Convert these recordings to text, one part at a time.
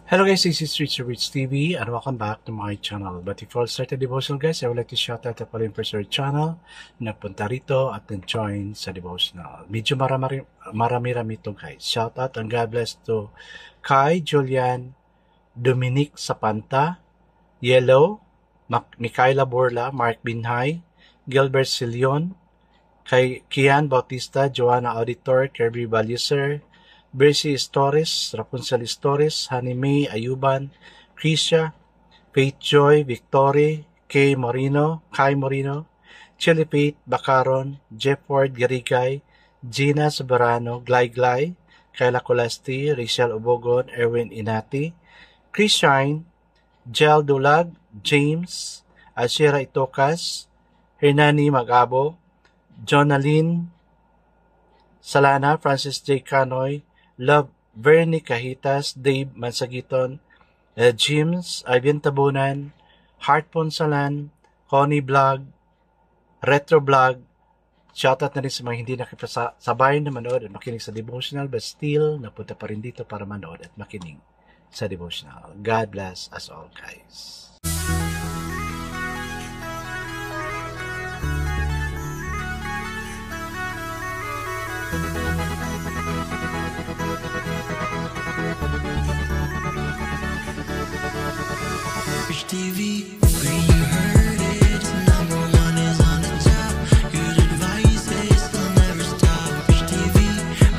Hello guys, this is Richard Rich TV and welcome back to my channel. But before I start the devotional guys, I would like to shout out the following person channel na punta rito at join sa devotional. Medyo marami-rami ito guys. Shout out and God bless to Kai Julian, Dominic Sapanta, Yellow, Micaela Borla, Mark Binhay, Gilbert Silion, kay Kian Bautista, Joanna Auditor, Kirby Baluser, Bercy Torres, Rapunzel Torres, Honey May Ayuban, Krisha, Faith Joy, Victory, Kai Morino, Chili Faith Bacaron, Jefford Garigay, Gina Soberano, Glay, Kayla Colasti, Rachel Obogon, Erwin Inati, Chris Shine, Jel Dulag, James, Ashira Itokas, Hernani Magabo, Jonaline Salana, Francis J. Canoy, Love Vernie Cahitas, Dave Mansagiton, James, Ivan Tabunan, Heart Ponsalan, Connie Vlog, Retro Vlog. Shoutout na rin sa mga hindi nakipasabay na manood at makinig sa devotional but still napunta pa rin dito para manood at makinig sa devotional. God bless us all guys. TV, where you heard it, number one is on the top. Good advice is they'll never stop. TV,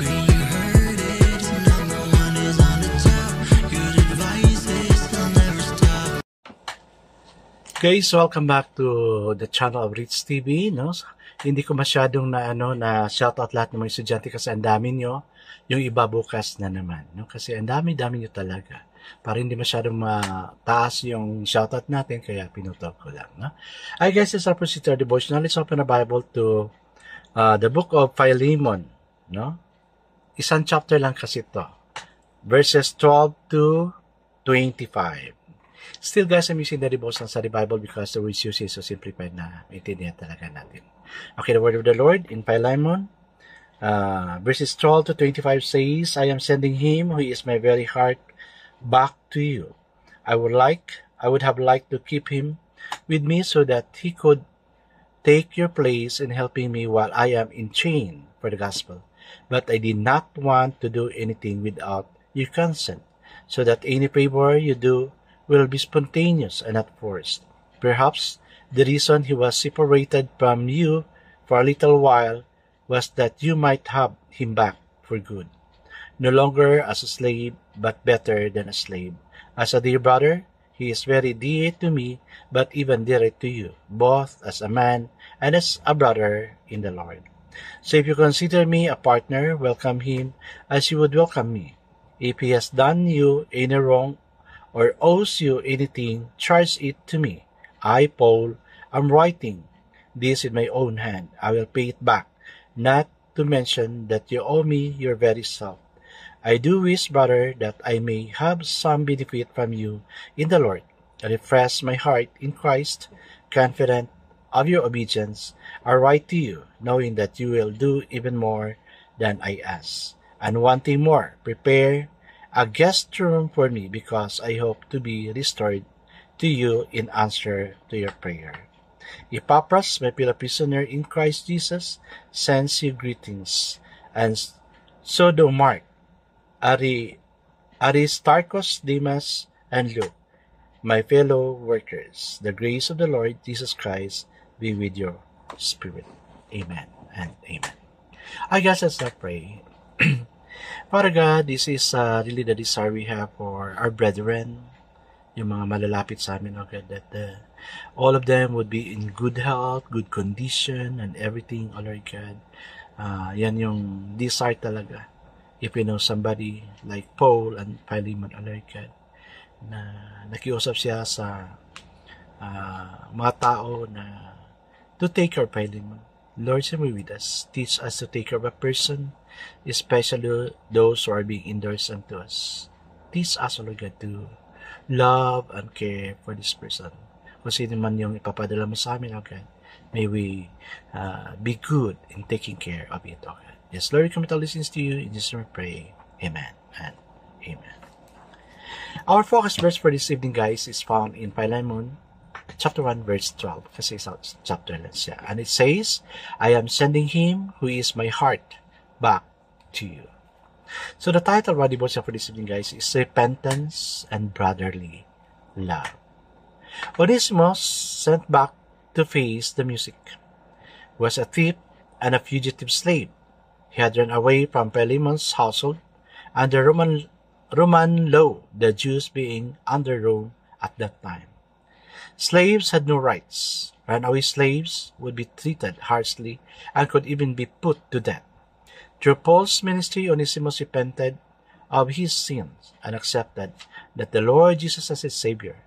where you heard it, number one is on the top. Good advice is they'll never stop. Guys, welcome back to the channel of Rich TV. No? Hindi ko masyadong na shoutout lahat ng mga estudyante kasi ang dami nyo. Yung iba bukas na naman. No? Kasi ang dami-dami nyo talaga. Para hindi masyadong mataas yung shoutout natin, kaya pinutol ko lang. No? I guess it's our procedure devotional. Let's open the Bible to the book of Philemon. No? Isang chapter lang kasi ito. Verses 12 to 25. Still guys, I'm using the devotional study Bible because the words used is so simplified na maintindihan talaga natin. Okay, the word of the Lord in Philemon. Verses 12 to 25 says, I am sending him who is my very heart back to you. I would have liked to keep him with me so that he could take your place in helping me while I am in chain for the gospel. But I did not want to do anything without your consent, so that any favor you do will be spontaneous and not forced. Perhaps the reason he was separated from you for a little while was that you might have him back for good. No longer as a slave, but better than a slave. As a dear brother, he is very dear to me, but even dearer to you, both as a man and as a brother in the Lord. So if you consider me a partner, welcome him as you would welcome me. If he has done you any wrong or owes you anything, charge it to me. I, Paul, am writing this in my own hand. I will pay it back, not to mention that you owe me your very self. I do wish, brother, that I may have some benefit from you in the Lord. I refresh my heart in Christ, confident of your obedience. I write to you, knowing that you will do even more than I ask. And one thing more, prepare a guest room for me, because I hope to be restored to you in answer to your prayer. Epaphras, my fellow prisoner in Christ Jesus, sends you greetings, and so do Mark, Aristarchus, Demas, and Luke, my fellow workers. The grace of the Lord Jesus Christ be with your spirit. Amen and amen. I guess let's not pray. Father God, this is really the desire we have for our brethren, yung mga malalapit sa amin, okay, that all of them would be in good health, good condition, and everything, oh Lord God. Yan yung desire talaga. If you know somebody like Paul and Philemon, oh Lord God, na nakiusap siya sa mga tao na to take care of Philemon. Lord, be with us. Teach us to take care of a person, especially those who are being endorsed unto us. Teach us, O Lord God, to love and care for this person. Kung sino man yung ipapadala mo sa amin, O God, may we be good in taking care of it, O God. Yes, Lord, we commit all these things to you. In Jesus' name we pray. Amen and amen. Our focus verse for this evening, guys, is found in Philemon chapter 1, verse 12. Kasi sa chapter lang siya. And it says, I am sending him who is my heart back to you. So the title of our devotion for this evening, guys, is Repentance and Brotherly Love. Onesimus, sent back to face the music, was a thief and a fugitive slave. He had run away from Philemon's household under Roman law, the Jews being under Rome at that time. Slaves had no rights. Runaway slaves would be treated harshly and could even be put to death. Through Paul's ministry, Onesimus repented of his sins and accepted that the Lord Jesus as his Savior.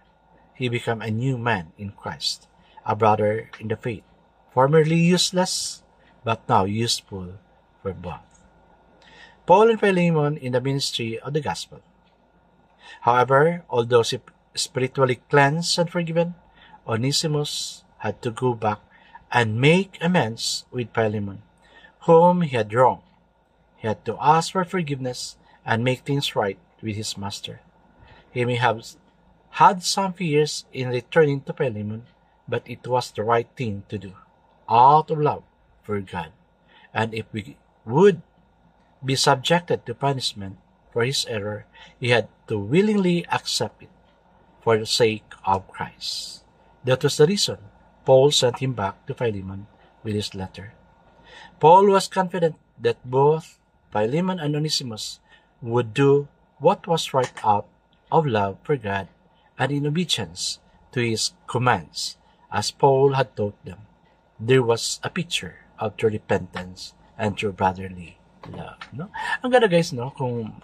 He became a new man in Christ, a brother in the faith, formerly useless, but now useful for both. Paul and Philemon in the ministry of the gospel. However, although spiritually cleansed and forgiven, Onesimus had to go back and make amends with Philemon, whom he had wronged. He had to ask for forgiveness and make things right with his master. He may have had some fears in returning to Philemon, but it was the right thing to do, out of love for God. And if we would be subjected to punishment for his error, he had to willingly accept it for the sake of Christ. That was the reason Paul sent him back to Philemon with his letter. Paul was confident that both Philemon and Onesimus would do what was right out of love for God and in obedience to his commands, as Paul had taught them. There was a picture of true repentance and true brotherly love. No? Ang ganda, guys, no? Kung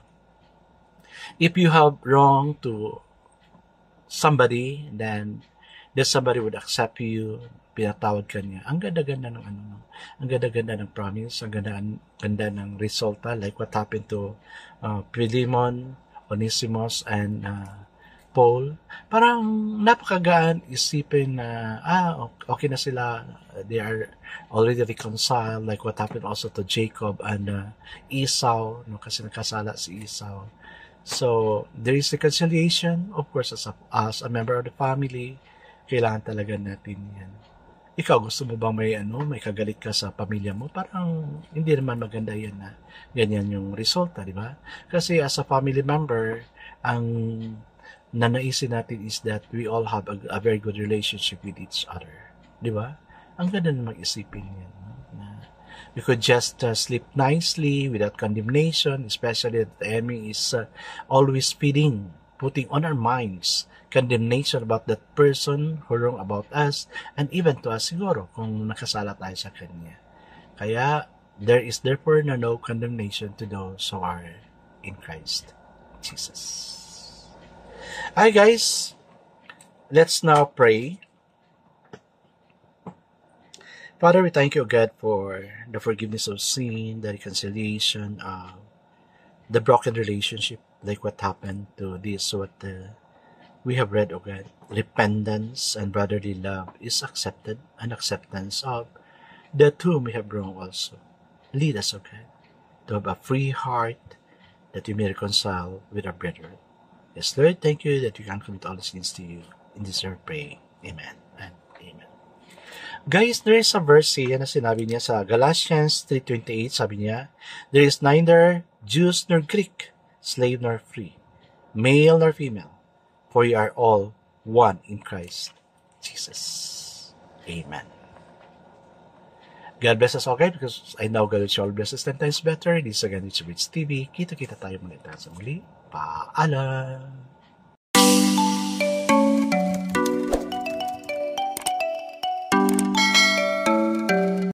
if you have wrong to somebody, then somebody would accept you, pinatawad ka niya. Ang ganda-ganda ng ang ganda-ganda ng promise, ang ganda ng resulta, like what happened to Philemon, Onesimus, and Paul. Parang napakagaan isipin na, okay na sila, they are already reconciled, like what happened also to Jacob and Esau, no, kasi nakasala si Esau. So, there is reconciliation, of course, as a member of the family, kailangan talaga natin yan. Ikaw, gusto mo bang may kagalit ka sa pamilya mo? Parang hindi naman maganda yan na ganyan yung resulta, di ba? Kasi as a family member, ang nanaisin natin is that we all have a very good relationship with each other. Di ba? Ang ganda namang isipin yan. No? Na we could just sleep nicely without condemnation, especially that the enemy is always putting on our minds condemnation about that person who wrong about us, and even to us siguro kung nakasala tayo sa kanya. Kaya, there is therefore no condemnation to those who are in Christ Jesus. Hi guys, let's now pray. Father, we thank you, God, for the forgiveness of sin, the reconciliation, the broken relationship, like what happened to this, what we have read, O God. Repentance and brotherly love is accepted, and acceptance of the whom we have wronged also. Lead us, O God, to have a free heart that we may reconcile with our brethren. Yes, Lord, thank you that we can commit all these things to you. In this we pray. Amen and amen. Guys, there is a verse here na sinabi niya sa Galatians 3:28. Sabi niya, there is neither Jews nor Greek, slave nor free, male nor female, for you are all one in Christ Jesus. Amen. God bless us all, guys, because I know God will show all bless us 10 times better. This again, it's Rich TV. Kita-kita tayo muli sa muli. Paalam!